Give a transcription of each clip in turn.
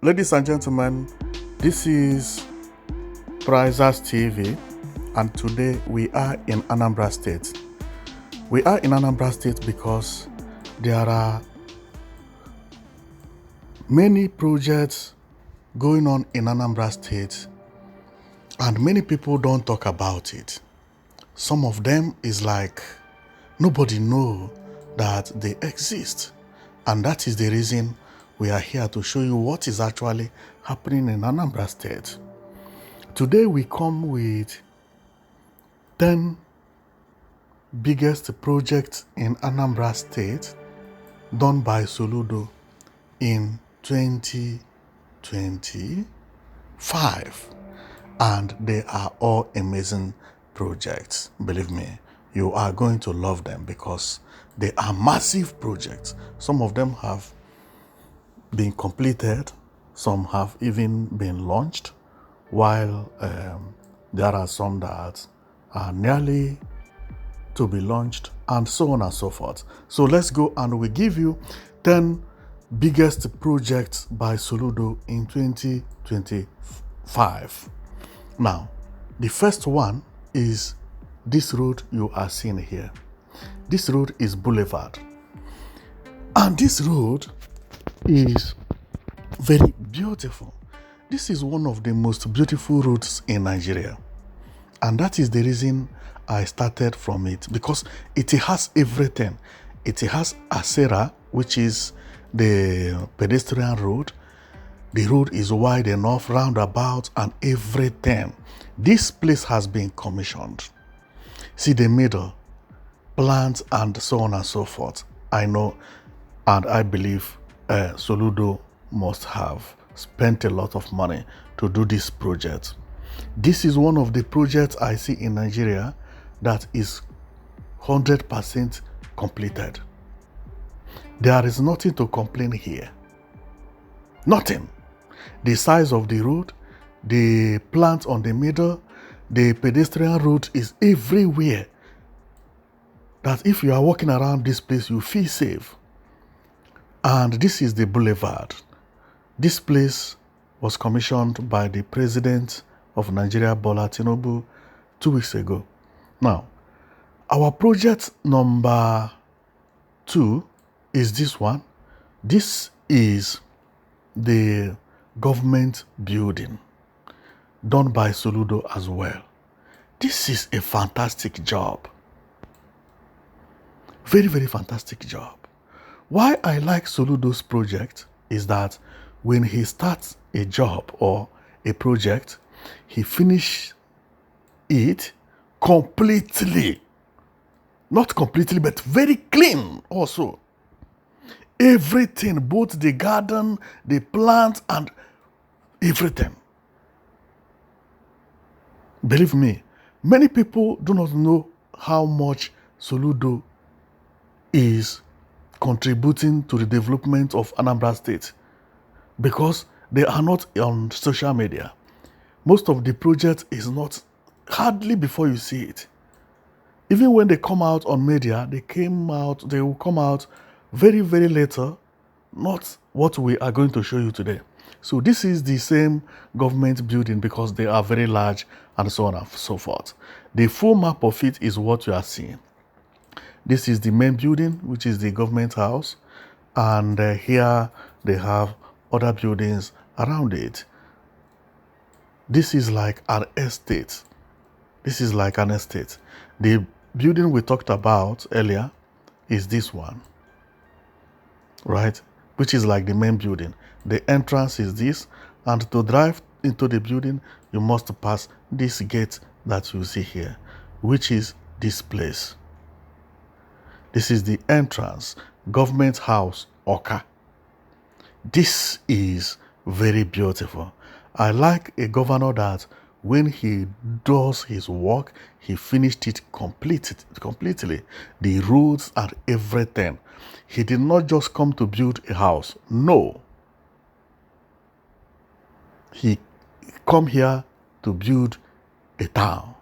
Ladies and gentlemen, this is Prizers TV, and today we are in Anambra State. We are in Anambra State because there are many projects going on in Anambra State, and many people don't talk about it. Some of them is like nobody know that they exist, and that is the reason we are here to show you what is actually happening in Anambra State. Today we come with 10 biggest projects in Anambra State done by Soludo in 2025, and they are all amazing projects. Believe me, you are going to love them because they are massive projects. Some of them have been completed, some have even been launched, while there are some that are nearly to be launched, and so on and so forth. So let's go and we give you 10 biggest projects by Soludo in 2025. Now, the first one is this road you are seeing here. This road is Boulevard, and this road is very beautiful. This is one of the most beautiful roads in Nigeria, and that is the reason I started from it, because it has everything. It has Acera, which is the pedestrian road. The road is wide enough, roundabout, and everything. This place has been commissioned. See the middle, plants, and so on and so forth. I know, and I believe Soludo must have spent a lot of money to do this project. This is one of the projects I see in Nigeria that is 100% completed. There is nothing to complain here. Nothing. The size of the road, the plant on the middle, the pedestrian road is everywhere. That if you are walking around this place, you feel safe. And this is the Boulevard. This place was commissioned by the President of Nigeria, Bola Tinubu, 2 weeks ago. Now, our project number 2 is this one. This is the government building done by Soludo as well. This is a fantastic job. Very, very fantastic job. Why I like Soludo's project is that when he starts a job or a project, he finishes it completely. Not completely, but very clean also. Everything, both the garden, the plants, and everything. Believe me, many people do not know how much Soludo is contributing to the development of Anambra State because they are not on social media. Most of the project is not, hardly before you see it. Even when they come out on media, they will come out very, very later, not what we are going to show you today. So this is the same government building because they are very large and so on and so forth. The full map of it is what you are seeing. This is the main building, which is the government house, and here they have other buildings around it. This is like an estate. This is like an estate. The building we talked about earlier is this one, right? Which is like the main building. The entrance is this, and to drive into the building, you must pass this gate that you see here, which is this place. This is the entrance, Government House, Oka. This is very beautiful. I like a governor that when he does his work, he finished it completely. The roads and everything. He did not just come to build a house. No. He come here to build a town.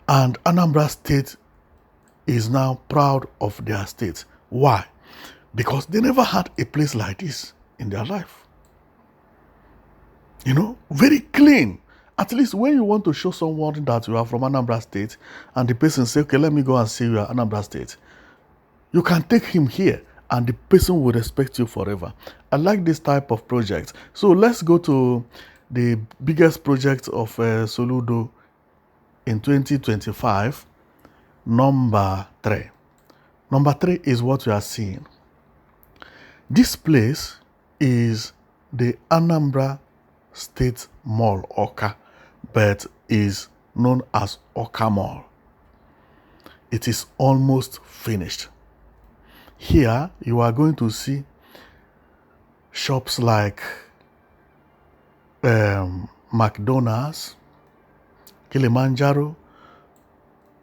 And Anambra State is now proud of their state. Why? Because they never had a place like this in their life. very clean. At least when you want to show someone that you are from Anambra State and the person say, okay, let me go and see you are Anambra State, you can take him here and the person will respect you forever. I like this type of project. So let's go to the biggest project of Soludo in 2025, number 3. Number 3 is what you are seeing. This place is the Anambra State Mall, Oka, but is known as Oka Mall. It is almost finished. Here you are going to see shops like McDonald's, Kilimanjaro,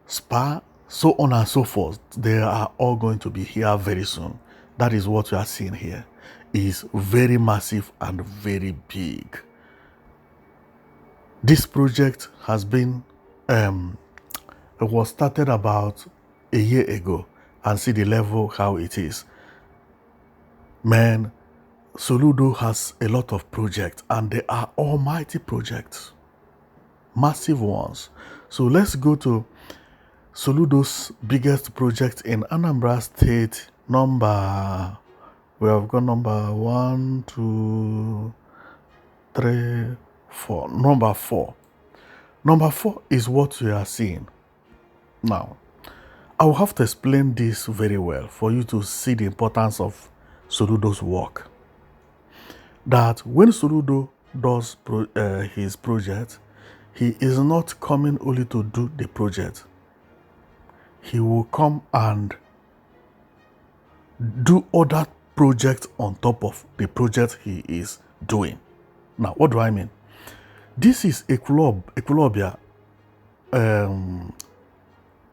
Spa, so on and so forth. They are all going to be here very soon. That is what you are seeing here. Is very massive and very big. This project has been it was started about a year ago, and see the level how it is. Man, Soludo has a lot of projects, and they are almighty projects, massive ones. So let's go to Soludo's biggest project in Anambra State. We have got number 1, 2, 3, 4. Number 4. Number 4 is what you are seeing. Now, I will have to explain this very well for you to see the importance of Soludo's work. That when Soludo does his project, he is not coming only to do the project. He will come and do other projects on top of the project he is doing. Now, what do I mean? This is Equilobia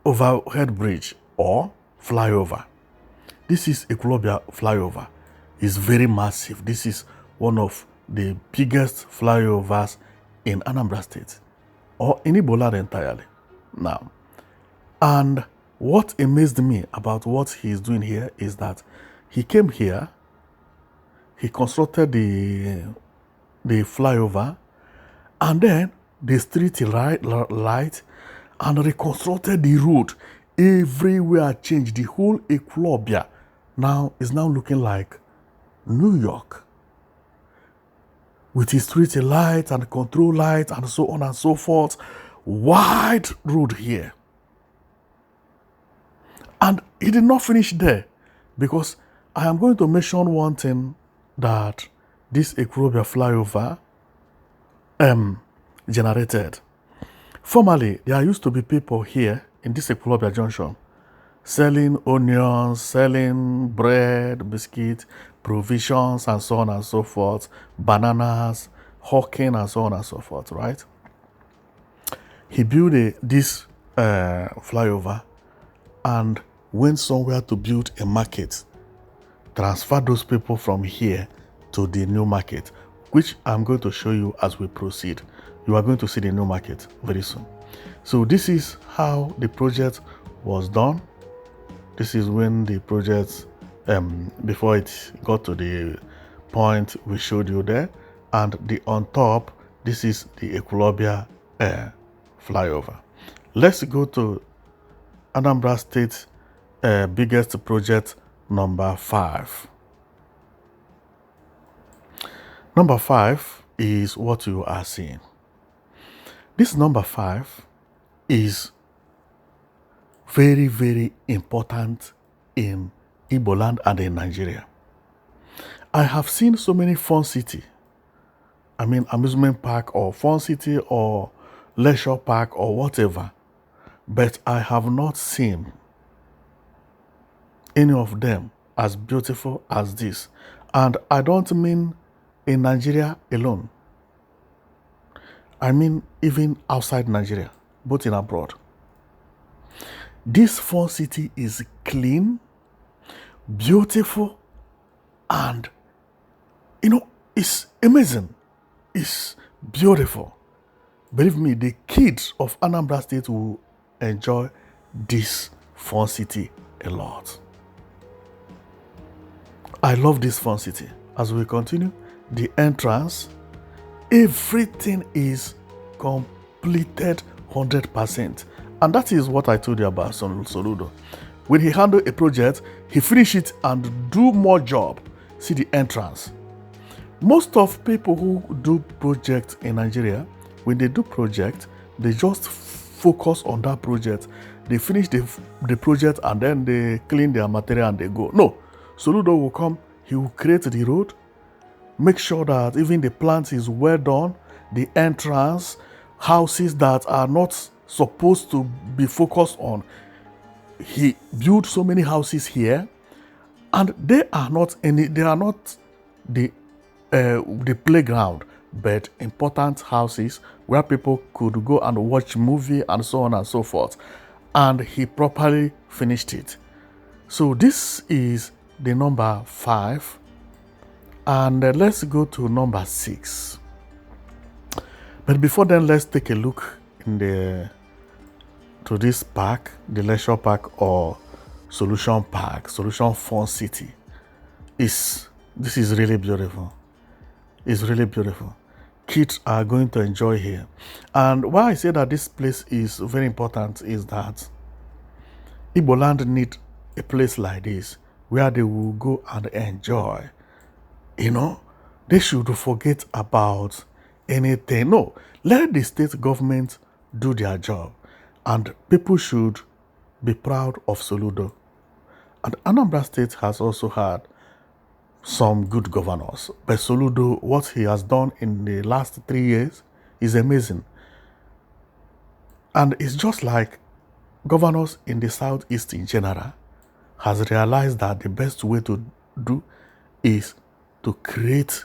overhead bridge or flyover. This is Equilobia flyover. It's very massive. This is one of the biggest flyovers in Anambra State or in Boulevard entirely. Now, and what amazed me about what he is doing here is that he came here, he constructed the flyover, and then the street light, and reconstructed the road. Everywhere changed. The whole Equilobia now is now looking like New York, with the street light and control light and so on and so forth. Wide road here. And he did not finish there, because I am going to mention one thing that this Equilobia flyover generated. Formerly, there used to be people here in this Equilobia junction selling onions, selling bread, biscuit, provisions, and so on and so forth, bananas, hawking, and so on and so forth, right? He built this flyover and went somewhere to build a market, transfer those people from here to the new market, which I'm going to show you as we proceed. You are going to see the new market very soon. So this is how the project was done. This is when the project, before it got to the point we showed you there. And the on top, this is the Equilobia flyover. Let's go to Anambra State biggest project, number 5. Number 5 is what you are seeing. This number 5 is very, very important in Igbo land and in Nigeria. I have seen so many fun city, amusement park or fun city or leisure park or whatever, but I have not seen any of them as beautiful as this. And I don't mean in Nigeria alone. I mean even outside Nigeria, both in abroad. This fun city is clean, beautiful, and it's amazing. It's beautiful. Believe me, the kids of Anambra State will enjoy this fun city a lot. I love this fun city. As we continue, the entrance Everything is completed 100%. And that is what I told you about Soludo. When he handle a project, he finish it and do more job. See the entrance. Most of people who do project in Nigeria, when they do project, they just focus on that project. They finish the project and then they clean their material and they go. No, Soludo will come, he will create the road, make sure that even the plant is well done, the entrance, houses that are not supposed to be focused on. He built so many houses here, and they are not the playground, but important houses where people could go and watch movie and so on and so forth. And he properly finished it. So this is the number 5. And let's go to number 6. But before then, let's take a look to this park, the leisure park or Solution Park, Solution Fun City. This is really beautiful. It's really beautiful. Kids are going to enjoy here. And why I say that this place is very important is that Igbo land need a place like this where they will go and enjoy. They should forget about anything. No, let the state government do their job. And people should be proud of Soludo. And Anambra State has also had some good governors. But Soludo, what he has done in the last 3 years is amazing. And it's just like governors in the Southeast in general has realized that the best way to do is to create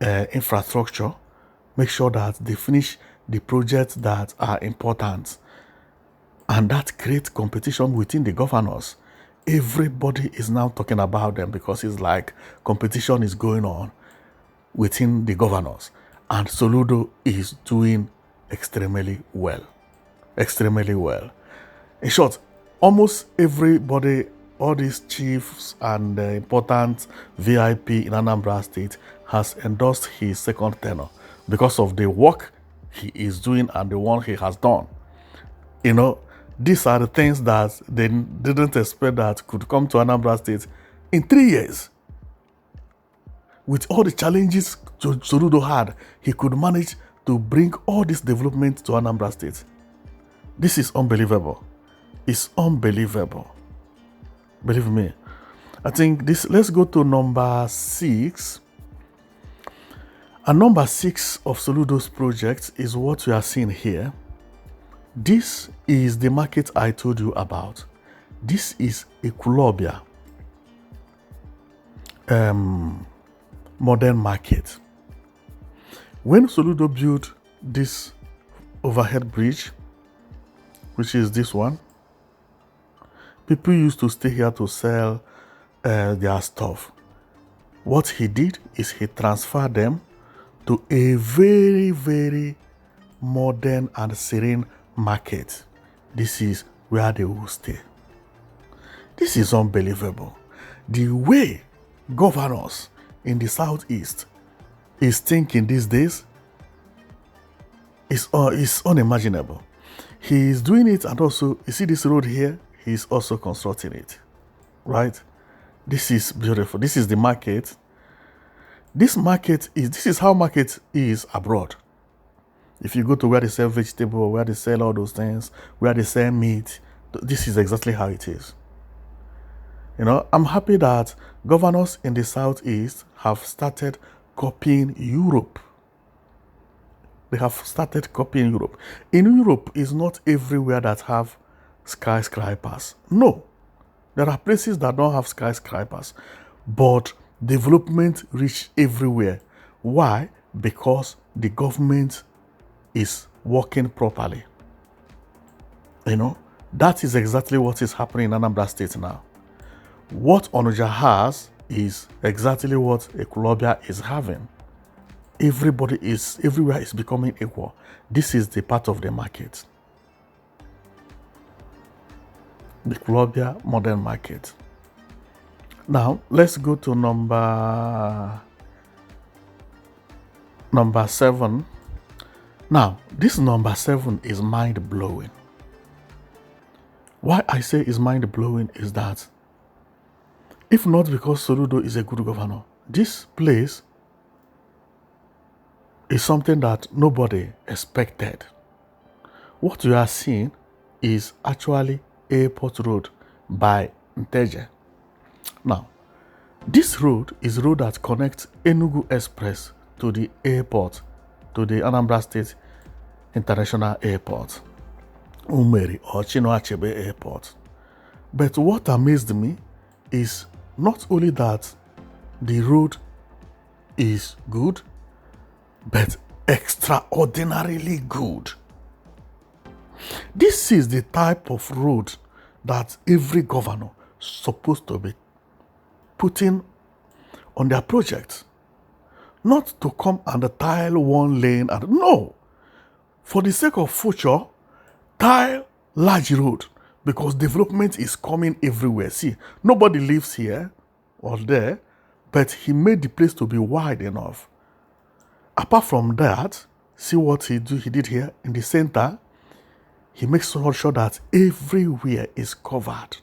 infrastructure, make sure that they finish the projects that are important. And that creates competition within the governors. Everybody is now talking about them because it's like competition is going on within the governors. And Soludo is doing extremely well. Extremely well. In short, almost everybody, all these chiefs and important VIP in Anambra State has endorsed his second tenure because of the work he is doing and the one he has done. These are the things that they didn't expect that could come to Anambra State in 3 years. With all the challenges Soludo had, he could manage to bring all this development to Anambra State. This is unbelievable. It's unbelievable. Believe me. I think let's go to number 6. And number 6 of Soludo's project is what we are seeing here. This is the market I told you about. This is Ekulobia modern market. When Soludo built this overhead bridge, which is this one, people used to stay here to sell their stuff. What he did is he transferred them to a very, very modern and serene market. This is where they will stay. This is unbelievable. The way governors in the Southeast is thinking these days is unimaginable. He is doing it, and also, you see this road here, he is also constructing it, right? This is beautiful. This is the market. This is how market is abroad. If you go to where they sell vegetable, where they sell all those things, where they sell meat, this is exactly how it is. I'm happy that governors in the Southeast have started copying Europe. They have started copying Europe. In Europe, it's not everywhere that have skyscrapers. No, there are places that don't have skyscrapers, but development reach everywhere. Why? Because the government is working properly. That is exactly what is happening in Anambra State now. What Onuja has is exactly what Ekulobia is having. Everywhere is becoming equal. This is the part of the market. The Ekulobia modern market. Now, let's go to number Number 7. Now, this number 7 is mind-blowing. Why I say is mind-blowing is that if not because Soludo is a good governor, this place is something that nobody expected. What you are seeing is actually Airport Road by Nteje. Now, this road is road that connects Enugu Express to the airport, to the Anambra State International Airport, Umeri or Chinua Achebe Airport. But what amazed me is not only that the road is good, but extraordinarily good. This is the type of road that every governor is supposed to be putting on their project. Not to come and tile one lane and no. For the sake of future, tile large road because development is coming everywhere. See, nobody lives here or there, but he made the place to be wide enough. Apart from that, see what he did here in the center. He makes sure that everywhere is covered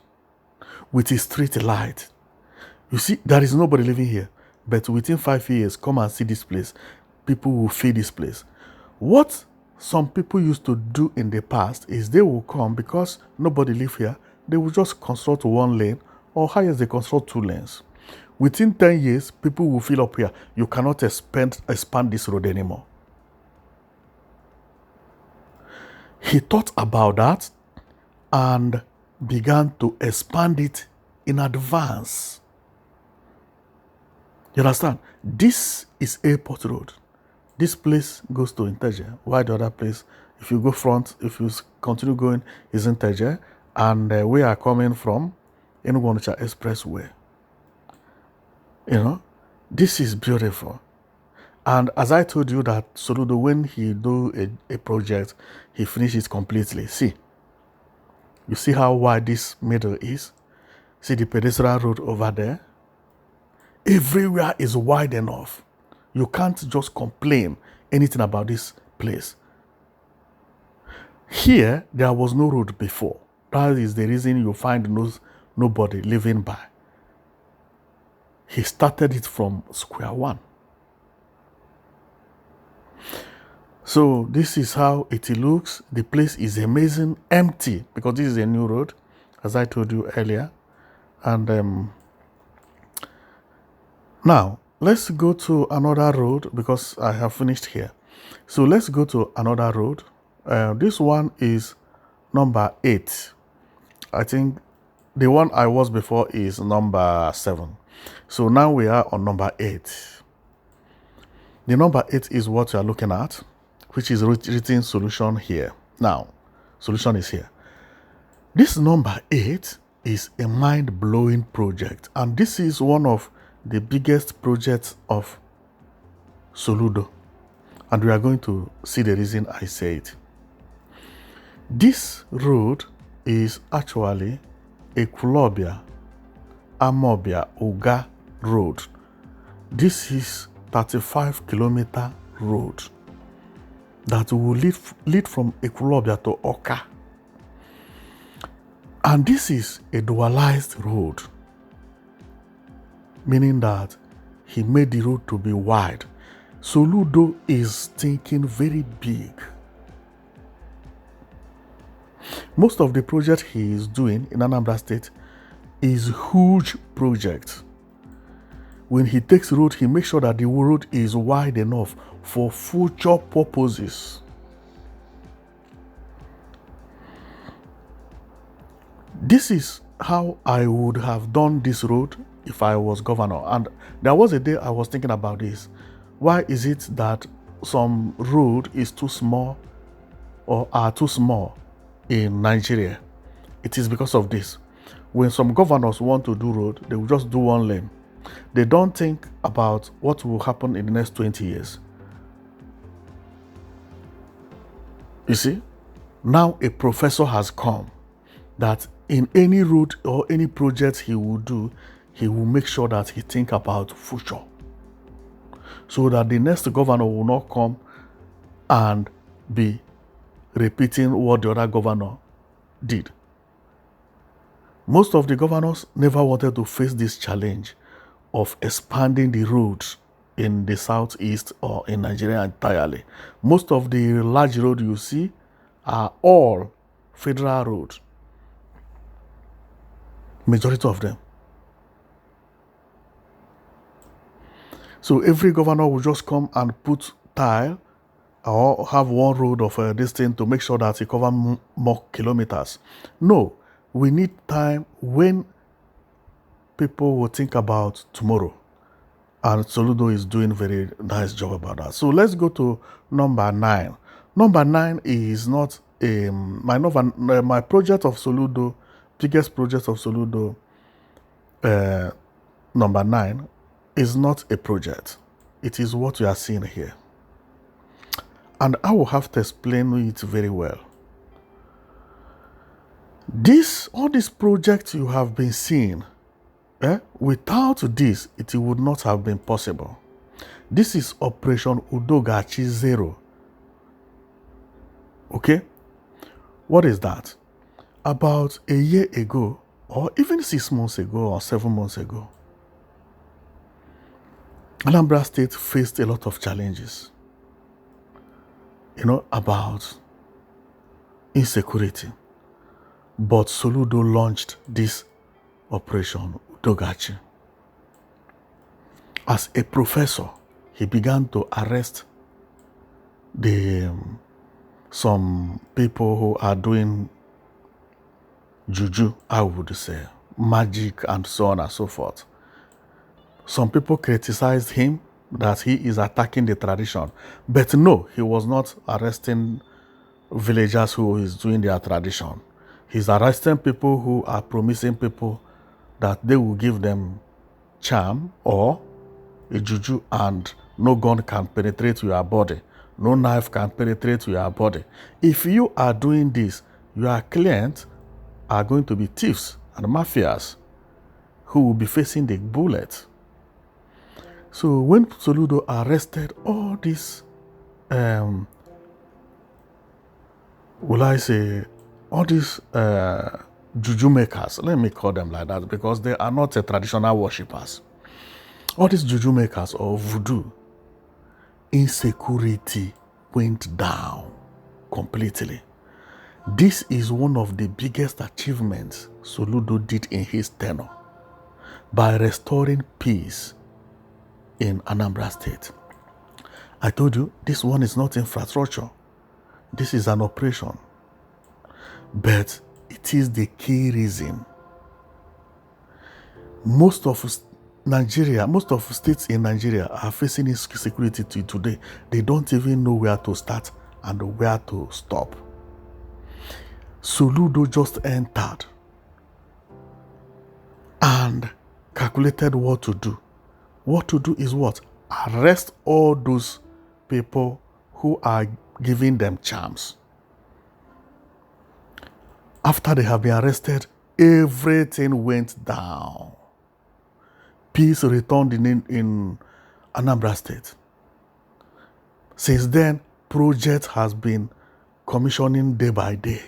with a street light. You see, there is nobody living here, but within 5 years, come and see this place. People will feel this place. What some people used to do in the past is they will come because nobody live here. They will just construct one lane or highest they construct 2 lanes. Within 10 years, people will fill up here. You cannot expand this road anymore. He thought about that and began to expand it in advance. You understand? This is Airport Road. This place goes to Nteje. Why the other place? If you go front, if you continue going, is Nteje. And we are coming from Enugu Onitsha Expressway. You know, this is beautiful. And as I told you that Soludo, when he do a project, he finishes completely. See, you see how wide this middle is? See the pedestrian road over there? Everywhere is wide enough. You can't just complain anything about this place. Here, there was no road before. That is the reason you find nobody living by. He started it from square one. So this is how it looks. The place is amazing, empty, because this is a new road, as I told you earlier. And now, let's go to another road because I have finished here. So let's go to another road. This one is number 8. I think the one I was before is number 7. So now we are on number 8. The number 8 is what you are looking at, which is written solution here. Now, solution is here. This number 8 is a mind-blowing project, and this is one of the biggest projects of Soludo, and we are going to see the reason I say it. This road is actually a Kulobia, Amobia, Udogga road. This is 35-kilometer road that will lead from Ekulobia to Oka. And this is a dualized road, meaning that he made the road to be wide. Soludo is thinking very big. Most of the project he is doing in Anambra State is huge project. When he takes road, he makes sure that the road is wide enough for future purposes. This is how I would have done this road if I was governor. And there was a day I was thinking about this. Why is it that some road is too small or are too small in Nigeria? It is because of this. When some governors want to do road, they will just do one lane. They don't think about what will happen in the next 20 years. You see, now a professor has come that in any road or any project he will do, he will make sure that he think about future. so that the next governor will not come and be repeating what the other governor did. Most of the governors never wanted to face this challenge of expanding the roads in the southeast or in Nigeria entirely. Most of the large roads you see are all federal roads. Majority of them. So every governor will just come and put tile or have one road of this thing to make sure that it covers more kilometers. No, we need time when people will think about tomorrow. And Soludo is doing a very nice job about that. So let's go to number 9. Number 9 is not my project of Soludo, biggest project of Soludo, number 9 is not a project. It is what you are seeing here. And I will have to explain it very well. All these projects you have been seeing, without this, it would not have been possible. This is Operation Udogga 0. Okay? What is that? About a year ago, or even 6 months ago, or 7 months ago, Anambra State faced a lot of challenges, about insecurity. But Soludo launched this Operation Udogga. As a professor, he began to arrest some people who are doing juju, I would say, magic and so on and so forth. Some people criticized him that he is attacking the tradition. But no, he was not arresting villagers who is doing their tradition. He's arresting people who are promising people that they will give them charm or a juju and no gun can penetrate your body. No knife can penetrate your body. If you are doing this, your clients are going to be thieves and mafias who will be facing the bullet. So when Soludo arrested all these, all these juju makers, let me call them like that because they are not traditional worshippers. All these juju makers or voodoo, insecurity went down completely. This is one of the biggest achievements Soludo did in his tenure by restoring peace in Anambra State. I told you, this one is not infrastructure. This is an operation. But it is the key reason. Most of states in Nigeria are facing insecurity today. They don't even know where to start and where to stop. Soludo just entered and calculated what to do. What to do is what? Arrest all those people who are giving them charms. After they have been arrested, everything went down. Peace returned in Anambra State. Since then, project has been commissioning day by day.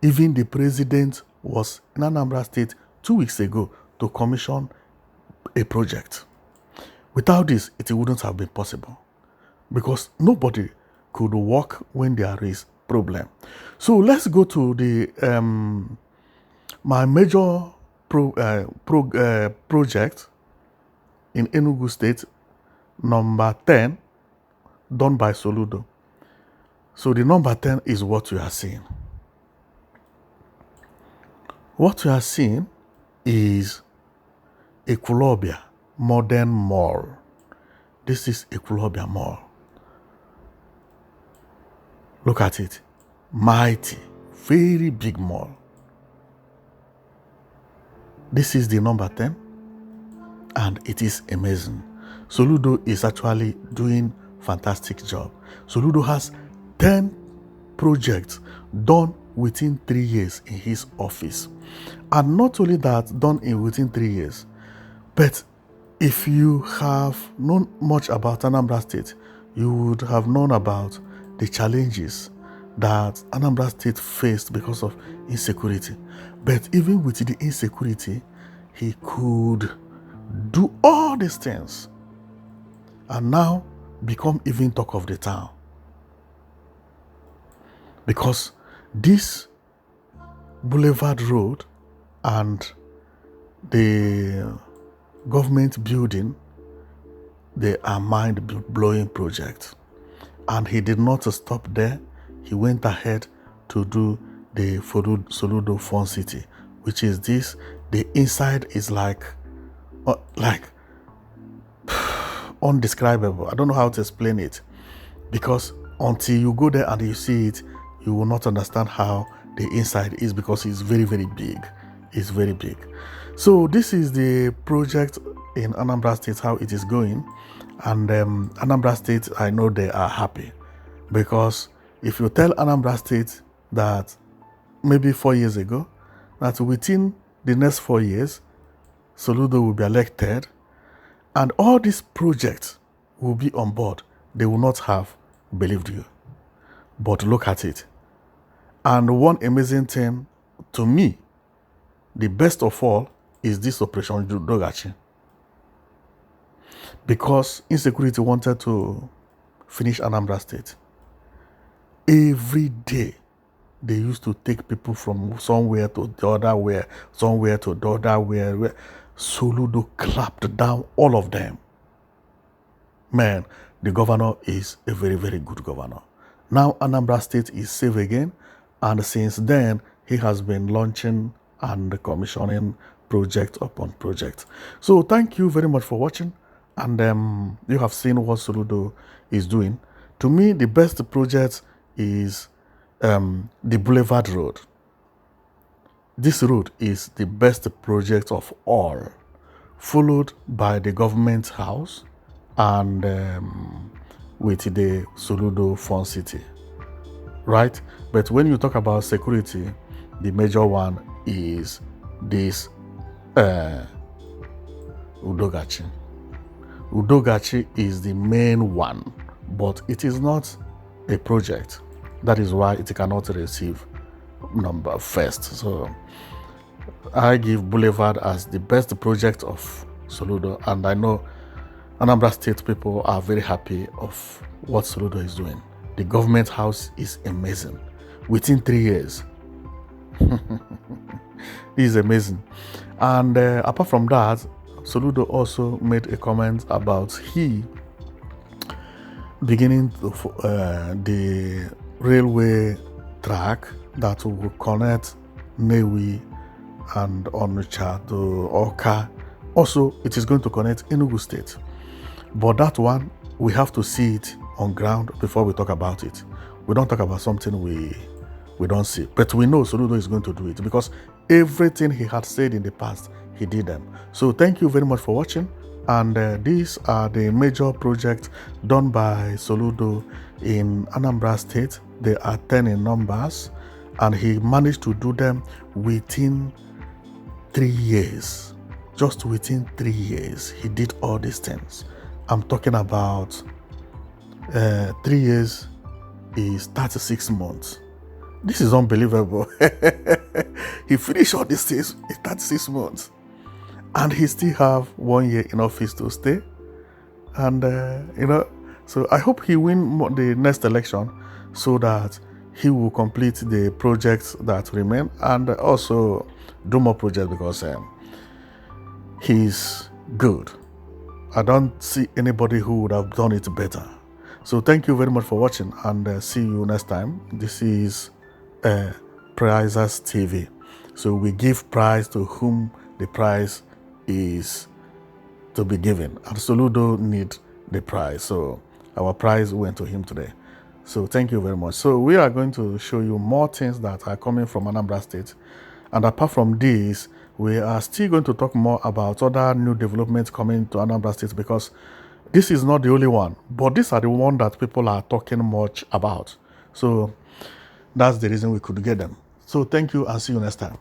Even the president was in Anambra State 2 weeks ago to commission a project. Without this, it wouldn't have been possible because nobody could work when there is problem. So let's go to the my major project in Enugu State, number 10, done by Soludo. So the number 10 is what you are seeing. What you are seeing is Equilobia Modern Mall. This is Equilobia Mall. Look at it. Mighty, very big mall. This is the number 10 and it is amazing. Soludo is actually doing fantastic job. Soludo has 10 projects done within 3 years in his office. And not only that, done within 3 years, but If you have known much about Anambra State, you would have known about the challenges that Anambra State faced because of insecurity. But even with the insecurity, he could do all these things and now become even talk of the town. Because this Boulevard Road and the government building, they are mind-blowing projects. And he did not stop there. He went ahead to do the Soludo Fun City, which is this. The inside is like undescribable. I don't know how to explain it, because until you go there and you see it, you will not understand how the inside is, because it's very, very big. It's very big. So this is the project in Anambra State, how it is going. And Anambra State, I know they are happy, because if you tell Anambra State that maybe 4 years ago, that within the next 4 years, Soludo will be elected, and all these projects will be on board, they will not have believed you. But look at it. And one amazing thing to me, the best of all, is this Operation Udogga. Because insecurity wanted to finish Anambra State. Every day, they used to take people from somewhere to the other where, somewhere to the other where. Soludo clapped down all of them. Man, the governor is a very, very good governor. Now Anambra State is safe again, and since then, he has been launching and commissioning project upon project. So thank you very much for watching, and you have seen what Soludo is doing. To me, the best project is the Boulevard Road. This road is the best project of all, followed by the government house and with the Soludo Fun City, right? But when you talk about security, the major one is this Udogga. Udogga is the main one, but it is not a project. That is why it cannot receive number first. So I give Boulevard as the best project of Soludo, and I know Anambra State people are very happy of what Soludo is doing. The government house is amazing. Within 3 years, it is amazing. And apart from that, Soludo also made a comment about he beginning the railway track that will connect Newi and Onitsha to Awka. Also, it is going to connect Enugu State. But that one, we have to see it on ground before we talk about it. We don't talk about something we don't see. But we know Soludo is going to do it, because everything he had said in the past, he did them. So thank you very much for watching. And these are the major projects done by Soludo in Anambra State. They are 10 in numbers, and he managed to do them within 3 years. Just within 3 years, he did all these things. I'm talking about 3 years is 36 months. This is unbelievable. He finished all these things in 36 months. And he still have 1 year in office to stay. And, so I hope he win the next election, so that he will complete the projects that remain, and also do more projects, because he's good. I don't see anybody who would have done it better. So thank you very much for watching, and see you next time. This is Prizes TV. So we give prize to whom the prize is to be given. And Soludo need the prize. So our prize went to him today. So thank you very much. So we are going to show you more things that are coming from Anambra State. And apart from this, we are still going to talk more about other new developments coming to Anambra State, because this is not the only one, but these are the ones that people are talking much about. So that's the reason we could get them. So thank you, and see you next time.